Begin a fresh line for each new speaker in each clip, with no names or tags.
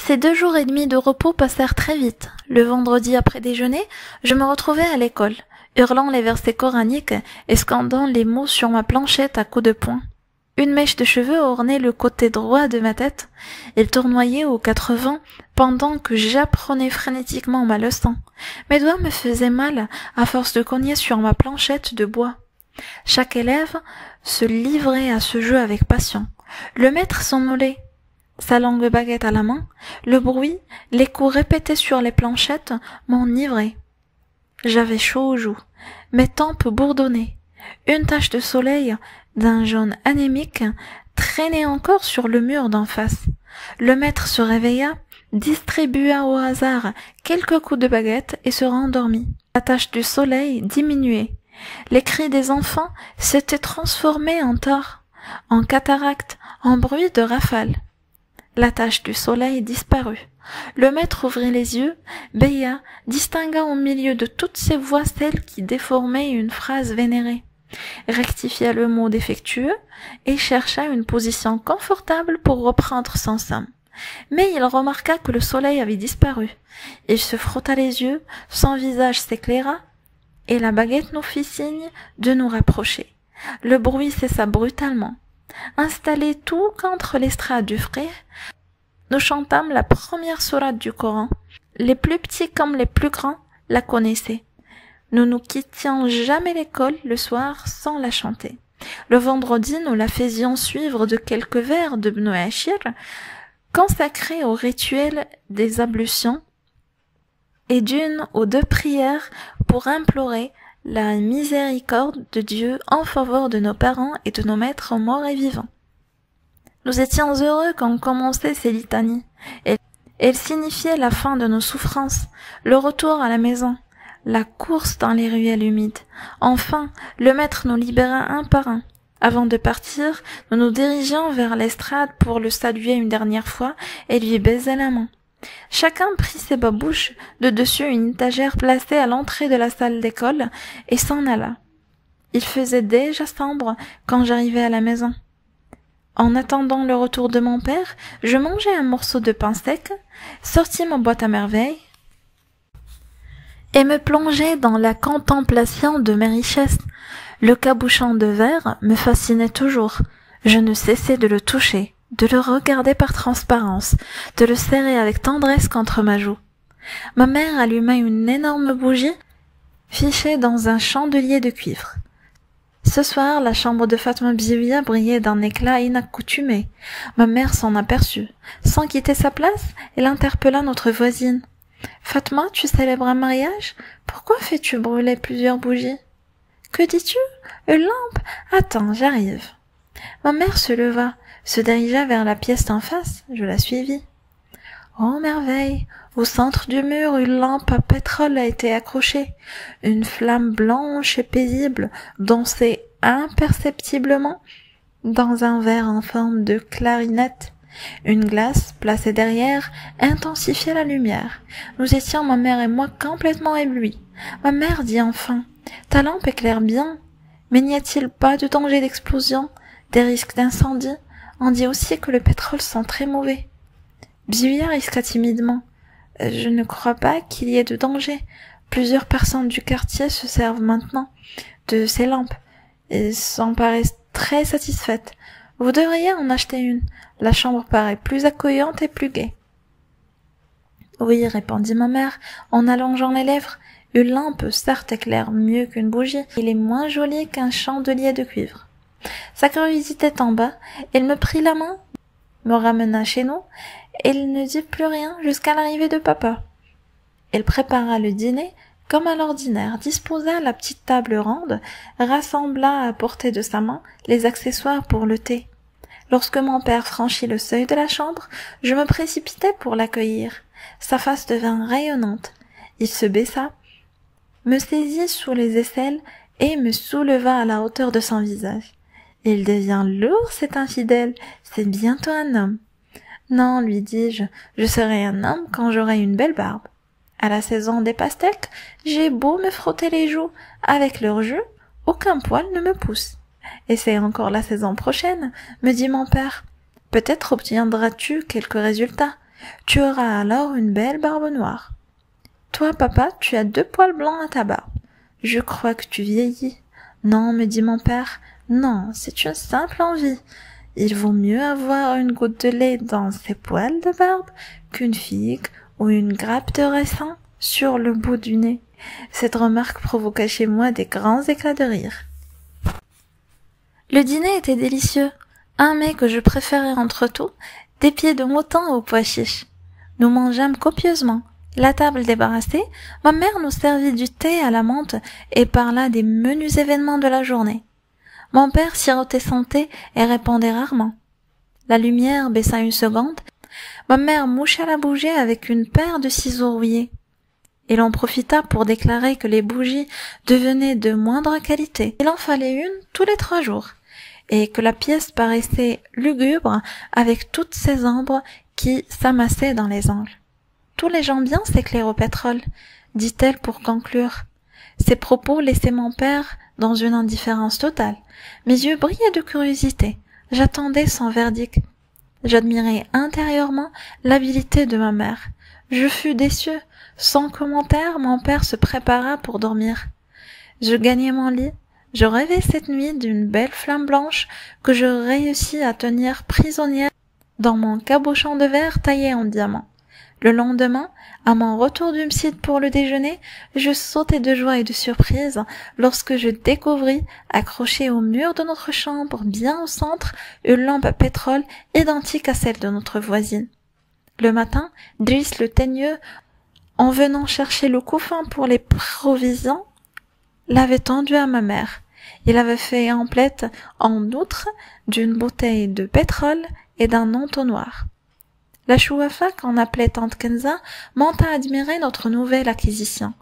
Ces 2 jours et demi de repos passèrent très vite. Le vendredi après déjeuner, je me retrouvai à l'école, hurlant les versets coraniques et scandant les mots sur ma planchette à coups de poing. Une mèche de cheveux ornait le côté droit de ma tête. Il tournoyait aux 4 vents pendant que j'apprenais frénétiquement ma leçon. Mes doigts me faisaient mal à force de cogner sur ma planchette de bois. Chaque élève se livrait à ce jeu avec passion. Le maître somnolait, sa longue baguette à la main. Le bruit, les coups répétés sur les planchettes m'enivraient. J'avais chaud aux joues, mes tempes bourdonnaient. Une tache de soleil d'un jaune anémique traînait encore sur le mur d'en face. Le maître se réveilla, distribua au hasard quelques coups de baguette et se rendormit. La tache du soleil diminuait. Les cris des enfants s'étaient transformés en tord, en cataracte, en bruit de rafale. La tache du soleil disparut. Le maître ouvrit les yeux, béa, distingua au milieu de toutes ces voix celle qui déformait une phrase vénérée, rectifia le mot défectueux et chercha une position confortable pour reprendre son somme. Mais il remarqua que le soleil avait disparu. Il se frotta les yeux, son visage s'éclaira, et la baguette nous fit signe de nous rapprocher. Le bruit cessa brutalement. Installés tout contre l'estrade du frère, nous chantâmes la première sourate du Coran. Les plus petits comme les plus grands la connaissaient. Nous ne quittions jamais l'école le soir sans la chanter. Le vendredi, nous la faisions suivre de quelques vers de Ibn Ashir, consacrés au rituel des ablutions, et d'une ou 2 prières pour implorer la miséricorde de Dieu en faveur de nos parents et de nos maîtres morts et vivants. Nous étions heureux quand commençaient ces litanies. Elles signifiaient la fin de nos souffrances, le retour à la maison, la course dans les ruelles humides. Enfin, le maître nous libéra un par un. Avant de partir, nous nous dirigions vers l'estrade pour le saluer une dernière fois et lui baiser la main. Chacun prit ses babouches de dessus une étagère placée à l'entrée de la salle d'école et s'en alla. Il faisait déjà sombre quand j'arrivai à la maison. En attendant le retour de mon père, je mangeai un morceau de pain sec, sortis ma boîte à merveilles et me plongeai dans la contemplation de mes richesses. Le cabochon de verre me fascinait toujours. Je ne cessais de le toucher, de le regarder par transparence, de le serrer avec tendresse contre ma joue. Ma mère alluma une énorme bougie fichée dans un chandelier de cuivre. Ce soir, la chambre de Fatma Biouya brillait d'un éclat inaccoutumé. Ma mère s'en aperçut. Sans quitter sa place, elle interpella notre voisine. « Fatma, tu célèbres un mariage? Pourquoi fais-tu brûler plusieurs bougies ?»« Que dis-tu? Une lampe? Attends, j'arrive. » Ma mère se leva, se dirigea vers la pièce d'en face. Je la suivis. Oh merveille! Au centre du mur, une lampe à pétrole a été accrochée. Une flamme blanche et paisible dansait imperceptiblement dans un verre en forme de clarinette. Une glace, placée derrière, intensifiait la lumière. Nous étions, ma mère et moi, complètement éblouis. Ma mère dit enfin, « Ta lampe éclaire bien, mais n'y a-t-il pas de danger d'explosion, des risques d'incendie? On dit aussi que le pétrole sent très mauvais. » Biouya risqua timidement. « Je ne crois pas qu'il y ait de danger. Plusieurs personnes du quartier se servent maintenant de ces lampes et s'en paraissent très satisfaites. Vous devriez en acheter une. La chambre paraît plus accueillante et plus gaie. »« Oui, » répondit ma mère, en allongeant les lèvres. « Une lampe, certes, éclaire mieux qu'une bougie. Il est moins joli qu'un chandelier de cuivre. » Sa curiosité tomba. Il me prit la main, me ramena chez nous, et il ne dit plus rien jusqu'à l'arrivée de papa. Il prépara le dîner comme à l'ordinaire, disposa la petite table ronde, rassembla à portée de sa main les accessoires pour le thé. Lorsque mon père franchit le seuil de la chambre, je me précipitai pour l'accueillir. Sa face devint rayonnante. Il se baissa, me saisit sous les aisselles et me souleva à la hauteur de son visage. « Il devient lourd, cet infidèle, c'est bientôt un homme. » « Non, lui dis-je, je serai un homme quand j'aurai une belle barbe. À la saison des pastèques, j'ai beau me frotter les joues avec leur jus, aucun poil ne me pousse. Et c'est encore la saison prochaine, me dit mon père. Peut-être obtiendras-tu quelques résultats. Tu auras alors une belle barbe noire. Toi, papa, tu as 2 poils blancs à ta barbe. Je crois que tu vieillis. Non, me dit mon père, non, c'est une simple envie. Il vaut mieux avoir une goutte de lait dans ses poils de barbe qu'une figue ou une grappe de raisin sur le bout du nez. Cette remarque provoqua chez moi des grands éclats de rire. Le dîner était délicieux. Un mets que je préférais entre tout, des pieds de mouton au pois chiche. Nous mangeâmes copieusement. La table débarrassée, ma mère nous servit du thé à la menthe et parla des menus événements de la journée. Mon père sirotait son thé et répondait rarement. La lumière baissa une seconde. Ma mère moucha la bougie avec une paire de ciseaux rouillés. Et l'on profita pour déclarer que les bougies devenaient de moindre qualité. Il en fallait une tous les 3 jours, et que la pièce paraissait lugubre avec toutes ces ombres qui s'amassaient dans les angles. Tous les gens bien s'éclairent au pétrole, dit-elle pour conclure. Ces propos laissaient mon père dans une indifférence totale. Mes yeux brillaient de curiosité. J'attendais son verdict. J'admirais intérieurement l'habileté de ma mère. Je fus déçu. Sans commentaire, mon père se prépara pour dormir. Je gagnai mon lit. Je rêvais cette nuit d'une belle flamme blanche que je réussis à tenir prisonnière dans mon cabochon de verre taillé en diamant. Le lendemain, à mon retour du site pour le déjeuner, je sautai de joie et de surprise lorsque je découvris, accrochée au mur de notre chambre, bien au centre, une lampe à pétrole identique à celle de notre voisine. Le matin, Driss le teigneux, en venant chercher le couffin pour les provisions, l'avait tendu à ma mère. Il avait fait emplette, en outre, d'une bouteille de pétrole et d'un entonnoir. La chouafa, qu'on appelait tante Kenza, monta admirer notre nouvelle acquisition.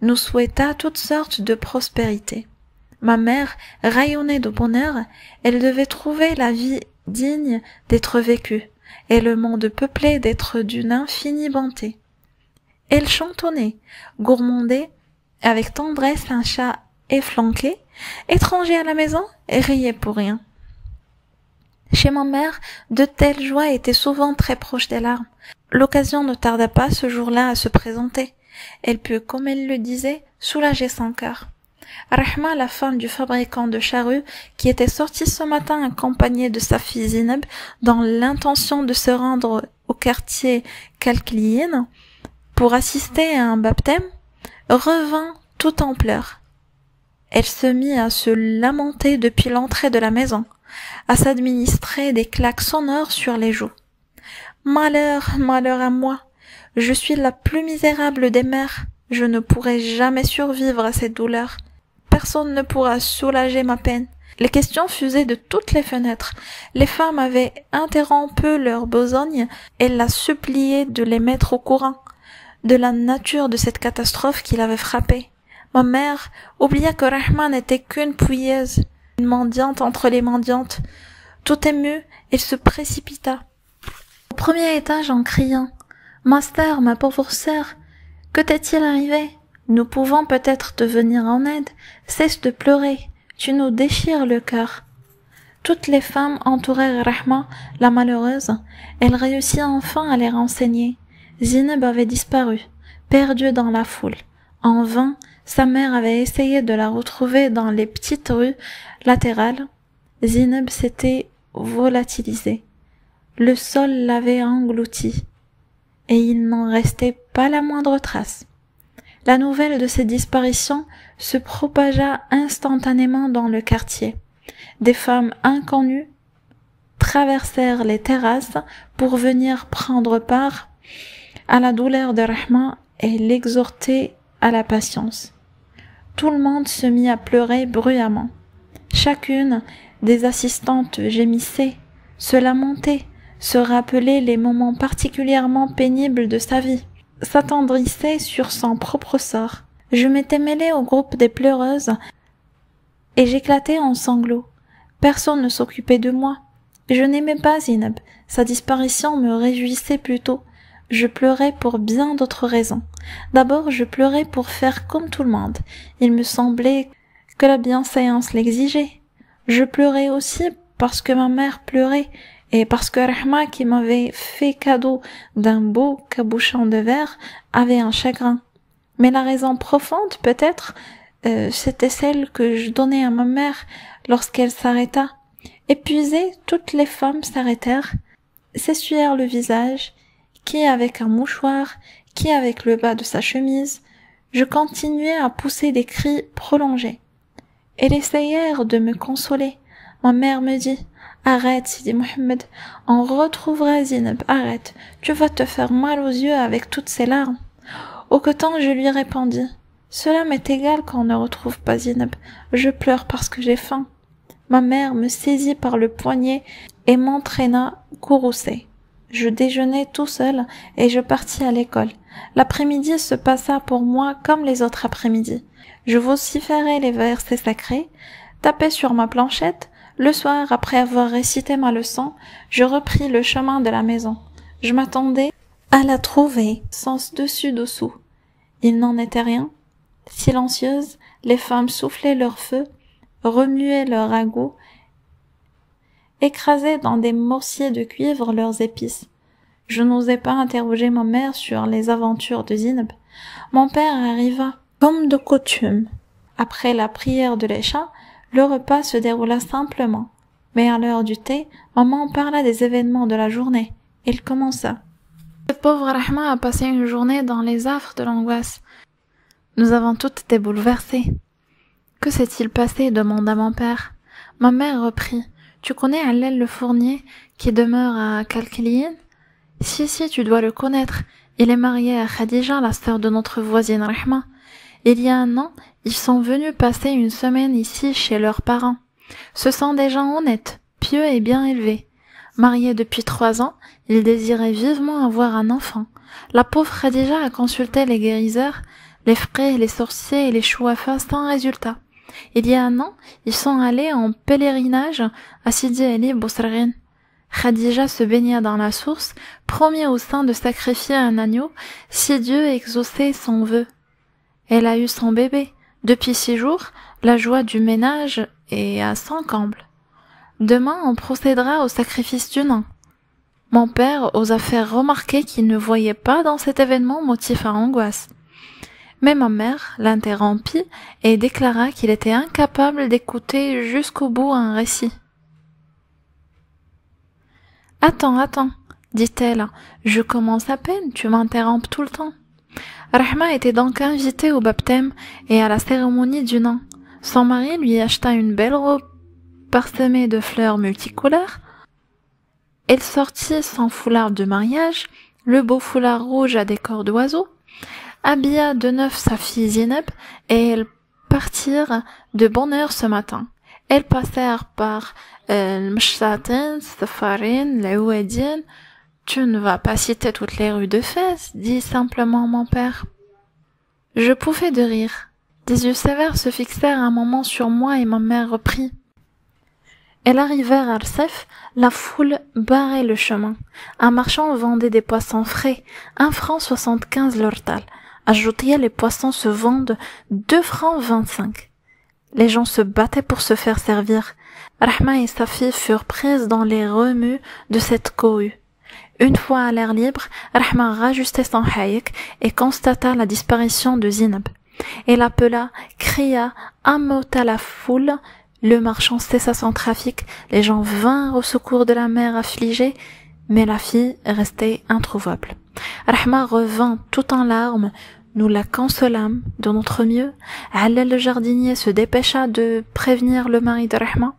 Nous souhaita toutes sortes de prospérité. Ma mère rayonnait de bonheur, elle devait trouver la vie digne d'être vécue, et le monde peuplé d'être d'une infinie bonté. Elle chantonnait, gourmandait, avec tendresse un chat efflanqué, étranger à la maison, et riait pour rien. Chez ma mère, de telles joies étaient souvent très proches des larmes. L'occasion ne tarda pas ce jour-là à se présenter. Elle put, comme elle le disait, soulager son cœur. Rahma, la femme du fabricant de charrues, qui était sortie ce matin accompagnée de sa fille Zineb, dans l'intention de se rendre au quartier Kalkliyin pour assister à un baptême, revint tout en pleurs. Elle se mit à se lamenter depuis l'entrée de la maison, à s'administrer des claques sonores sur les joues. Malheur, malheur à moi, je suis la plus misérable des mères, je ne pourrai jamais survivre à cette douleur. Personne ne pourra soulager ma peine. Les questions fusaient de toutes les fenêtres. Les femmes avaient interrompu leur besogne et la suppliaient de les mettre au courant de la nature de cette catastrophe qui l'avait frappée. Ma mère oublia que Rahma n'était qu'une pouilleuse, une mendiante entre les mendiantes. Tout émue, elle se précipita au premier étage en criant « Master, ma pauvre sœur, que t'est-il arrivé? Nous pouvons peut-être te venir en aide. Cesse de pleurer, tu nous déchires le cœur. » Toutes les femmes entourèrent Rahma, la malheureuse. Elle réussit enfin à les renseigner. Zineb avait disparu, perdue dans la foule. En vain, sa mère avait essayé de la retrouver dans les petites rues latérales. Zineb s'était volatilisée. Le sol l'avait engloutie, et il n'en restait pas la moindre trace. La nouvelle de cette disparition se propagea instantanément dans le quartier. Des femmes inconnues traversèrent les terrasses pour venir prendre part à la douleur de Rahma et l'exhorter à la patience. Tout le monde se mit à pleurer bruyamment. Chacune des assistantes gémissait, se lamentait, se rappelait les moments particulièrement pénibles de sa vie, s'attendrissait sur son propre sort. Je m'étais mêlée au groupe des pleureuses et j'éclatais en sanglots. Personne ne s'occupait de moi. Je n'aimais pas Zineb. Sa disparition me réjouissait plutôt. Je pleurais pour bien d'autres raisons. D'abord, je pleurais pour faire comme tout le monde. Il me semblait que la bienséance l'exigeait. Je pleurais aussi parce que ma mère pleurait Et parce que Rahma, qui m'avait fait cadeau d'un beau cabochon de verre, avait un chagrin. Mais la raison profonde, peut-être, c'était celle que je donnais à ma mère lorsqu'elle s'arrêta. Épuisées, toutes les femmes s'arrêtèrent, s'essuyèrent le visage, qui avec un mouchoir, qui avec le bas de sa chemise. Je continuais à pousser des cris prolongés. Elles essayèrent de me consoler. Ma mère me dit: arrête, Sidi Mohammed, on retrouvera Zineb, arrête, tu vas te faire mal aux yeux avec toutes ces larmes. Auquetant je lui répondis: cela m'est égal qu'on ne retrouve pas Zineb, je pleure parce que j'ai faim. Ma mère me saisit par le poignet et m'entraîna courroucée. Je déjeunai tout seul et je partis à l'école. L'après-midi se passa pour moi comme les autres après-midi. Je vociférais les versets sacrés, tapais sur ma planchette. Le soir, après avoir récité ma leçon, je repris le chemin de la maison. Je m'attendais à la trouver sens dessus-dessous. Il n'en était rien. Silencieuses, les femmes soufflaient leur feu, remuaient leur ragoût, écrasaient dans des mortiers de cuivre leurs épices. Je n'osais pas interroger ma mère sur les aventures de Zineb. Mon père arriva comme de coutume. Après la prière de l'Isha, le repas se déroula simplement. Mais à l'heure du thé, maman parla des événements de la journée. Il commença. Cette pauvre Rahma a passé une journée dans les affres de l'angoisse. Nous avons toutes été bouleversées. Que s'est-il passé? Demanda mon père. Ma mère reprit. Tu connais Allel le fournier qui demeure à Kalkiliyin? Si, tu dois le connaître. Il est marié à Khadija, la sœur de notre voisine Rahma. Il y a un an, ils sont venus passer une semaine ici chez leurs parents. Ce sont des gens honnêtes, pieux et bien élevés. Mariés depuis 3 ans, ils désiraient vivement avoir un enfant. La pauvre Khadija a consulté les guérisseurs, les frères, les sorciers et les chouafas sans résultat. Il y a un an, ils sont allés en pèlerinage à Sidi Ali Bosrarin. Khadija se baigna dans la source, promit au saint de sacrifier un agneau si Dieu exauçait son vœu. Elle a eu son bébé. Depuis 6 jours, la joie du ménage est à 100 combles. Demain, on procédera au sacrifice du nain. Mon père osa faire remarquer qu'il ne voyait pas dans cet événement motif à angoisse. Mais ma mère l'interrompit et déclara qu'il était incapable d'écouter jusqu'au bout un récit. « Attends, dit-elle, je commence à peine, tu m'interromps tout le temps. » Rahma était donc invitée au baptême et à la cérémonie du nain. Son mari lui acheta une belle robe parsemée de fleurs multicolores. Elle sortit son foulard de mariage, le beau foulard rouge à décor d'oiseau, habilla de neuf sa fille Zineb et elles partirent de bonne heure ce matin. Elles passèrent par Mshtatin, Safarin, les Ouedien. Tu ne vas pas citer toutes les rues de Fès, dit simplement mon père. Je pouffais de rire. Des yeux sévères se fixèrent un moment sur moi et ma mère reprit. Elles arrivèrent à Arsef, la foule barrait le chemin. Un marchand vendait des poissons frais, 1,75 franc l'hortal. À Joutia, les poissons se vendent 2,25 francs. Les gens se battaient pour se faire servir. Rahma et sa fille furent prises dans les remues de cette cohue. Une fois à l'air libre, Rahma rajustait son haïk et constata la disparition de Zineb. Elle appela, cria, ameuta la foule. Le marchand cessa son trafic, les gens vinrent au secours de la mère affligée, mais la fille restait introuvable. Rahma revint tout en larmes, nous la consolâmes de notre mieux. Allel le jardinier se dépêcha de prévenir le mari de Rahma.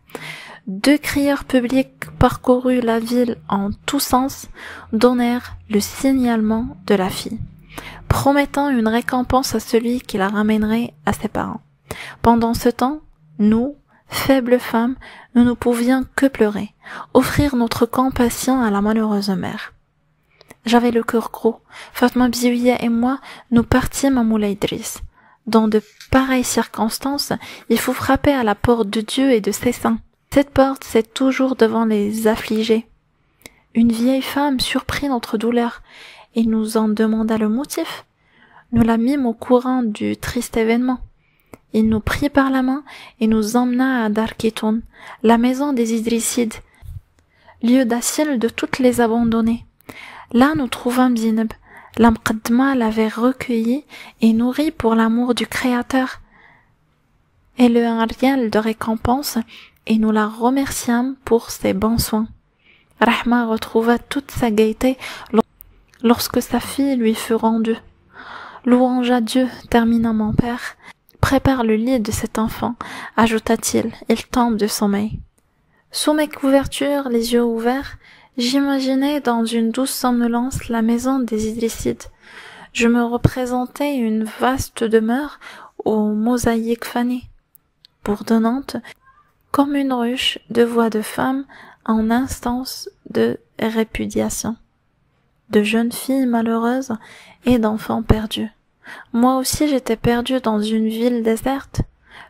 2 crieurs publics parcoururent la ville en tous sens, donnèrent le signalement de la fille, promettant une récompense à celui qui la ramènerait à ses parents. Pendant ce temps, nous, faibles femmes, nous ne pouvions que pleurer, offrir notre compassion à la malheureuse mère. J'avais le cœur gros. Fatma Bziouia et moi, nous partîmes à Moulay Idriss. Dans de pareilles circonstances, il faut frapper à la porte de Dieu et de ses saints. Cette porte, c'est toujours devant les affligés. Une vieille femme surprit notre douleur et nous en demanda le motif. Nous la mîmes au courant du triste événement. Il nous prit par la main et nous emmena à Darkitoun, la maison des Idrissides. lieu d'asyl de toutes les abandonnées. Là nous trouvâmes Zineb. La Mqaddama l'avait recueillie et nourrie pour l'amour du Créateur. Et le ariel de récompense, et nous la remerciâmes pour ses bons soins. Rahma retrouva toute sa gaieté lorsque sa fille lui fut rendue. Louange à Dieu, termina mon père. Prépare le lit de cet enfant, ajouta-t-il, il tombe de sommeil. Sous mes couvertures, les yeux ouverts, j'imaginais dans une douce somnolence la maison des Idrissides. Je me représentais une vaste demeure aux mosaïques fanées, bourdonnante comme une ruche de voix de femmes en instance de répudiation, de jeunes filles malheureuses et d'enfants perdus. Moi aussi j'étais perdu dans une ville déserte.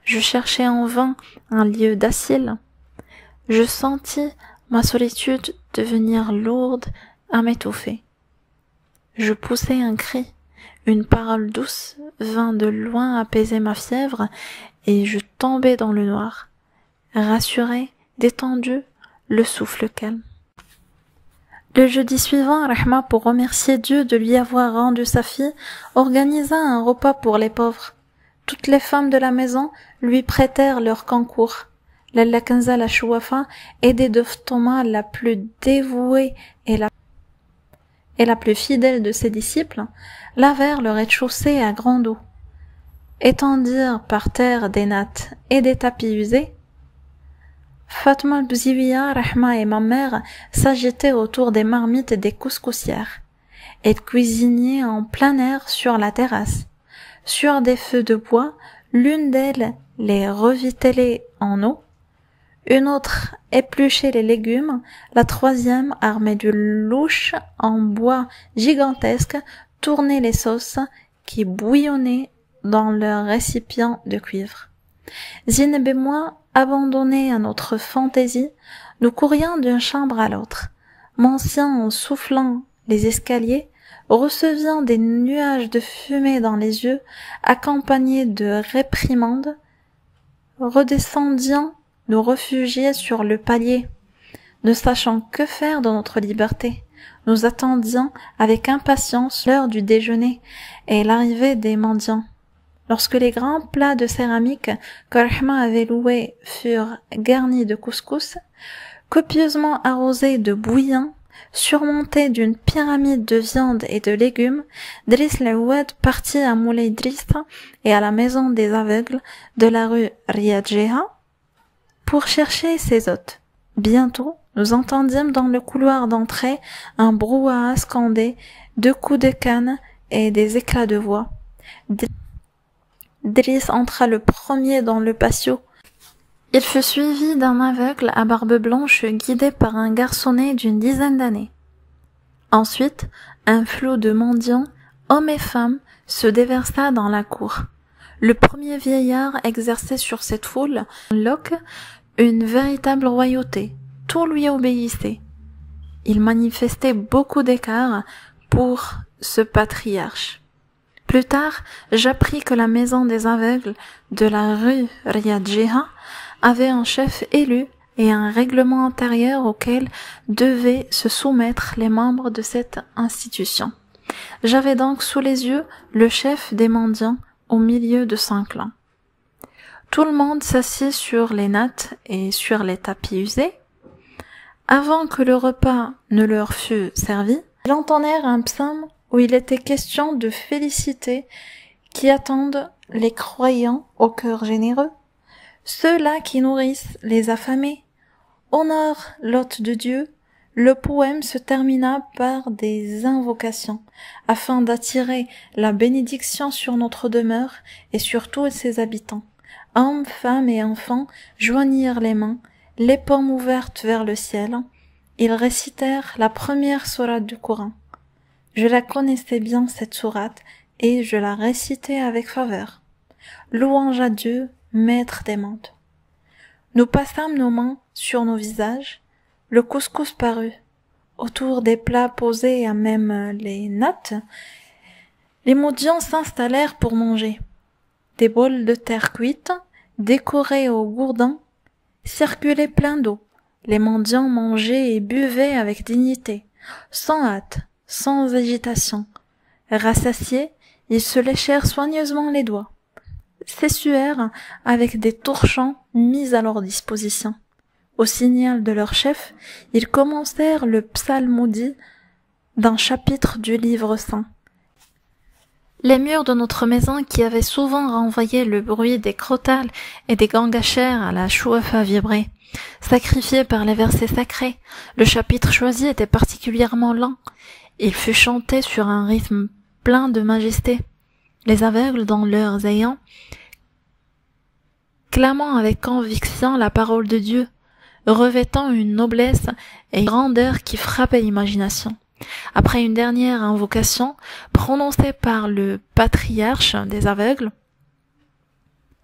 Je cherchais en vain un lieu d'asyl. Je sentis ma solitude devenir lourde à m'étouffer. Je poussai un cri. Une parole douce vint de loin apaiser ma fièvre et je tombai dans le noir. Rassuré, détendu, le souffle calme. Le jeudi suivant, Rahma, pour remercier Dieu de lui avoir rendu sa fille, organisa un repas pour les pauvres. Toutes les femmes de la maison lui prêtèrent leur concours. Lalla Kanza la Chouafa, aidée de Thomas la plus dévouée et la plus fidèle de ses disciples, lavèrent le rez-de-chaussée à grande eau. Étendirent par terre des nattes et des tapis usés. Fatma al-Bouziwiya, Rahma et ma mère s'agitaient autour des marmites et des couscoussières. Elles cuisinaient en plein air sur la terrasse. Sur des feux de bois, l'une d'elles les revitelait en eau, une autre épluchait les légumes, la troisième, armée de louches en bois gigantesque, tournait les sauces qui bouillonnaient dans leur récipient de cuivre. Zineb et moi, abandonnés à notre fantaisie, nous courions d'une chambre à l'autre. M'ancien en soufflant les escaliers, recevions des nuages de fumée dans les yeux, accompagnés de réprimandes, redescendions nous réfugier sur le palier, ne sachant que faire de notre liberté. Nous attendions avec impatience l'heure du déjeuner et l'arrivée des mendiants. Lorsque les grands plats de céramique que Rahma avait loués furent garnis de couscous, copieusement arrosés de bouillon, surmontés d'une pyramide de viande et de légumes, Driss Laouad partit à Moulay Driss et à la maison des aveugles de la rue Riyad Jeha pour chercher ses hôtes. Bientôt, nous entendîmes dans le couloir d'entrée un brouhaha scandé, 2 coups de canne et des éclats de voix. Driss entra le premier dans le patio. Il fut suivi d'un aveugle à barbe blanche guidé par un garçonnet d'une dizaine d'années. Ensuite, un flot de mendiants, hommes et femmes, se déversa dans la cour. Le premier vieillard exerçait sur cette foule, Locke, une véritable royauté. Tout lui obéissait. Il manifestait beaucoup d'écart pour ce patriarche. Plus tard, j'appris que la maison des aveugles de la rue Riyad Jeha avait un chef élu et un règlement intérieur auquel devaient se soumettre les membres de cette institution. J'avais donc sous les yeux le chef des mendiants au milieu de 5 clans. Tout le monde s'assit sur les nattes et sur les tapis usés. Avant que le repas ne leur fût servi, ils entonnèrent un psaume où il était question de féliciter qui attendent les croyants au cœur généreux, ceux-là qui nourrissent les affamés, honore l'hôte de Dieu. Le poème se termina par des invocations, afin d'attirer la bénédiction sur notre demeure et sur tous ses habitants. Hommes, femmes et enfants joignirent les mains, les paumes ouvertes vers le ciel. Ils récitèrent la première sourate du Coran. Je la connaissais bien, cette sourate, et je la récitais avec faveur. Louange à Dieu, maître des mondes. Nous passâmes nos mains sur nos visages. Le couscous parut. Autour des plats posés à même les nattes, les mendiants s'installèrent pour manger. Des bols de terre cuite, décorés au gourdin, circulaient pleins d'eau. Les mendiants mangeaient et buvaient avec dignité, sans hâte, sans agitation. Rassasiés, ils se léchèrent soigneusement les doigts, s'essuèrent avec des torchons mis à leur disposition. Au signal de leur chef, ils commencèrent le psalmodie d'un chapitre du livre saint. Les murs de notre maison, qui avaient souvent renvoyé le bruit des crotales et des gangachères à la chouafa vibrée, sacrifiés par les versets sacrés, le chapitre choisi était particulièrement lent. Il fut chanté sur un rythme plein de majesté. Les aveugles, dans leurs ayants, clamant avec conviction la parole de Dieu, revêtant une noblesse et une grandeur qui frappaient l'imagination. Après une dernière invocation, prononcée par le patriarche des aveugles,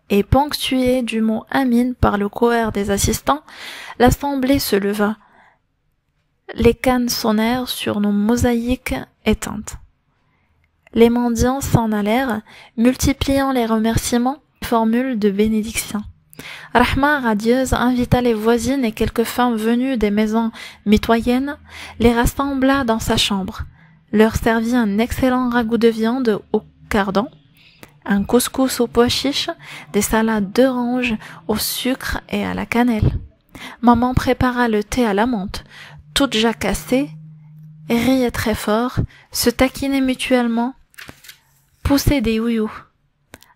et ponctuée du mot Amin par le choeur des assistants, l'assemblée se leva. Les cannes sonnèrent sur nos mosaïques éteintes. Les mendiants s'en allèrent, multipliant les remerciements et formules de bénédiction. Rahma, radieuse, invita les voisines et quelques femmes venues des maisons mitoyennes, les rassembla dans sa chambre, leur servit un excellent ragoût de viande au cardan, un couscous aux pois chiches, des salades d'oranges au sucre et à la cannelle. Maman prépara le thé à la menthe, toute jacassée, riait très fort, se taquinait mutuellement, poussait des ouïous.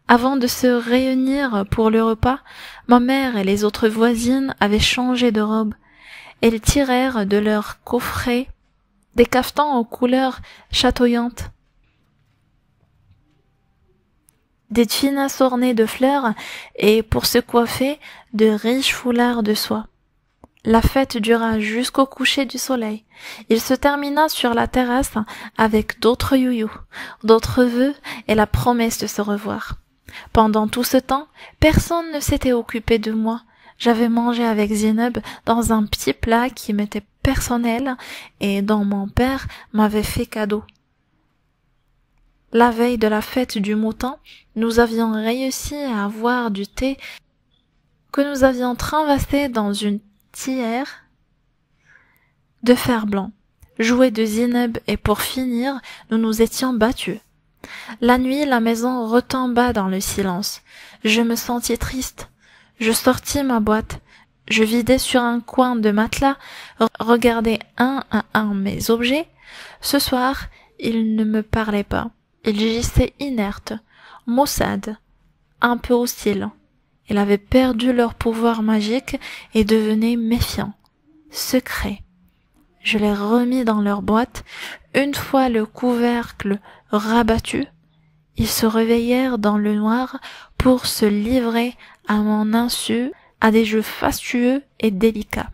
Avant de se réunir pour le repas, ma mère et les autres voisines avaient changé de robe. Elles tirèrent de leurs coffrets des cafetans aux couleurs chatoyantes, des tchinas ornées de fleurs et, pour se coiffer, de riches foulards de soie. La fête dura jusqu'au coucher du soleil. Il se termina sur la terrasse avec d'autres youyous, d'autres vœux et la promesse de se revoir. Pendant tout ce temps, personne ne s'était occupé de moi. J'avais mangé avec Zineb dans un petit plat qui m'était personnel et dont mon père m'avait fait cadeau. La veille de la fête du mouton, nous avions réussi à avoir du thé que nous avions travassé dans une tillère de fer blanc, jouet de Zineb, et pour finir, nous nous étions battus. La nuit, la maison retomba dans le silence. Je me sentis triste. Je sortis ma boîte. Je vidai sur un coin de matelas, regardai un à un mes objets. Ce soir, ils ne me parlaient pas. Ils gissaient inertes, maussades, un peu hostiles. Ils avaient perdu leur pouvoir magique et devenaient méfiants, secrets. Je les remis dans leur boîte. Une fois le couvercle rabattu, ils se réveillèrent dans le noir pour se livrer à mon insu à des jeux fastueux et délicats.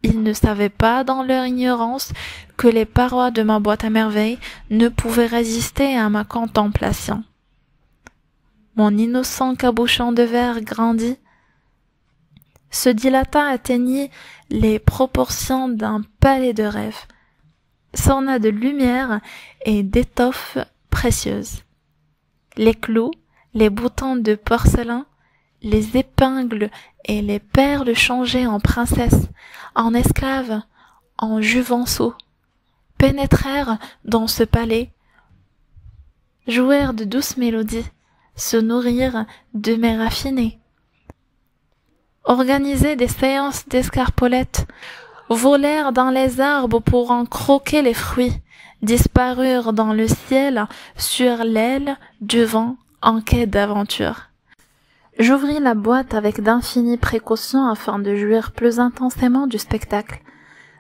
Ils ne savaient pas, dans leur ignorance, que les parois de ma boîte à merveilles ne pouvaient résister à ma contemplation. Mon innocent cabochon de verre grandit, se dilata, atteignit les proportions d'un palais de rêve, s'orna de lumière et d'étoffes précieuses. Les clous, les boutons de porcelain, les épingles et les perles changées en princesses, en esclaves, en juvenceaux, pénétrèrent dans ce palais, jouèrent de douces mélodies, se nourrirent de mets raffinés, organisaient des séances d'escarpolettes, volèrent dans les arbres pour en croquer les fruits, disparurent dans le ciel sur l'aile du vent en quête d'aventure. J'ouvris la boîte avec d'infinies précautions afin de jouir plus intensément du spectacle.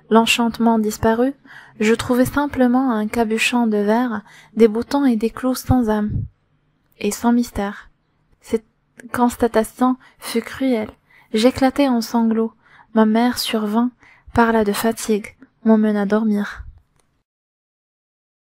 L'enchantement disparut, je trouvai simplement un cabuchon de verre, des boutons et des clous sans âme et sans mystère. Cette constatation fut cruelle. J'éclatai en sanglots. Ma mère survint, parla de fatigue, m'emmena dormir.